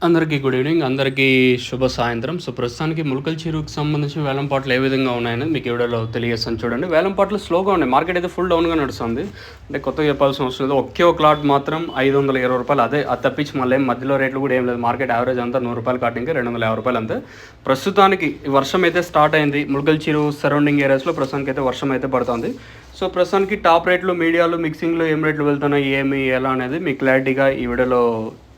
అందరికీ good evening, అందరికీ శుభ సాయంత్రం. సో ప్రస్తుతానికి ములకల చెరువుకి సంబంధించి వేలంపాట్లు ఏ విధంగా ఉన్నాయనేది మీకు వీడియోలో తెలియజేస్తాను. చూడండి, వేలంపాట్లు స్లోగా ఉన్నాయి. మార్కెట్ అయితే ఫుల్ డౌన్గా నడుస్తుంది. అంటే కొత్తగా చెప్పాల్సిన అవసరం లేదు. ఒకే ఒక లాట్ మాత్రం ₹520, అదే అది తప్పించి మళ్ళీ మధ్యలో రేట్లు కూడా ఏం లేదు. మార్కెట్ యావరేజ్ అంతా ₹100 కాటింగ్, ₹250 అంతే. ప్రస్తుతానికి వర్షం అయితే స్టార్ట్ అయింది. ములకల చెరువు సరౌండింగ్ ఏరియాస్లో ప్రస్తుతానికి అయితే వర్షం అయితే పడుతుంది. సో ప్రస్తుతానికి టాప్ రేట్లు, మీడియాలు, మిక్సింగ్లో ఏం రేట్లు వెళ్తున్నాయి, ఏమి ఎలా అనేది మీకు క్లారిటీగా ఈ వీడియోలో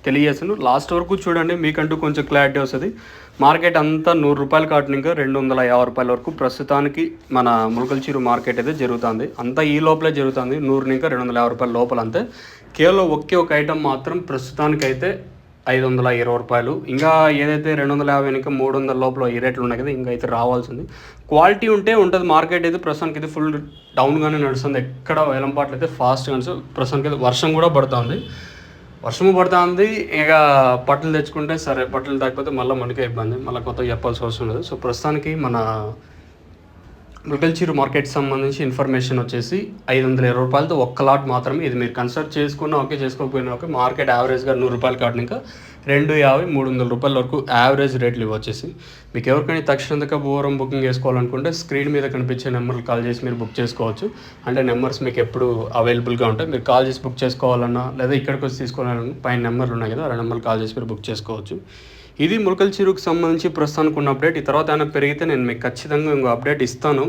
తెలియజేసాను. లాస్ట్ వరకు చూడండి, మీకంటూ కొంచెం క్లారిటీ వస్తుంది. మార్కెట్ అంతా ₹100 కాటిన ఇంకా ₹250 వరకు ప్రస్తుతానికి మన ములకల చెరువు మార్కెట్ అయితే జరుగుతుంది. అంతా ఈ లోపలే జరుగుతుంది. 100 ఇంకా ₹250 లోపల అంతే. కేవలం ఒకే ఒక ఐటమ్ మాత్రం ప్రస్తుతానికైతే ₹520. ఇంకా ఏదైతే 250 ఇంకా 300 లోపల ఈ రేట్లు ఉన్నాయి కదా, ఇంకా అయితే రావాల్సింది. క్వాలిటీ ఉంటే ఉంటుంది. మార్కెట్ అయితే ప్రస్తుతానికి అయితే ఫుల్ డౌన్గానే నడుస్తుంది. ఎక్కడ వేలంపాట్లు అయితే ఫాస్ట్గా నడుస్తుంది. ప్రస్తుతానికి అయితే వర్షం కూడా పడుతుంది. వర్షము పడుతుంది. ఇక పట్టలు తెచ్చుకుంటే సరే, పట్టలు తగ్గిపోతే మళ్ళీ మనకే ఇబ్బంది, మళ్ళీ కొత్తగా చెప్పాల్సిన అవసరం లేదు. సో ప్రస్తుతానికి మన ములకల చెరువు మార్కెట్ సంబంధించి ఇన్ఫర్మేషన్ వచ్చేసి ₹520 ఒక్క లాట్ మాత్రమే. ఇది మీరు కన్సిడర్ చేసుకున్నా ఓకే, చేసుకోకపోయినా ఓకే. మార్కెట్ యావరేజ్గా ₹100 కాటిన ఇంకా ₹250, ₹300 వరకు యావరేజ్ రేట్లు ఇవ్వచ్చేసి. మీకు ఎవరికైనా తక్షణంగా పూర్వం బుకింగ్ చేసుకోవాలనుకుంటే స్క్రీన్ మీద కనిపించే నెంబర్లు కాల్ చేసి మీరు బుక్ చేసుకోవచ్చు. అంటే నెంబర్స్ మీకు ఎప్పుడు అవైలబుల్గా ఉంటాయి. మీరు కాల్ చేసి బుక్ చేసుకోవాలన్నా, లేదా ఇక్కడికి వచ్చి తీసుకోవాలన్నా పైన నెంబర్లు ఉన్నాయి కదా, ఆ నెంబర్లు కాల్ చేసి మీరు బుక్ చేసుకోవచ్చు. ఇది ములకల చెరువుకి సంబంధించి ప్రస్తుతానికి ఉన్న అప్డేట్. ఈ తర్వాత ఏమైనా పెరిగితే నేను మీకు ఖచ్చితంగా ఇంకో అప్డేట్ ఇస్తాను.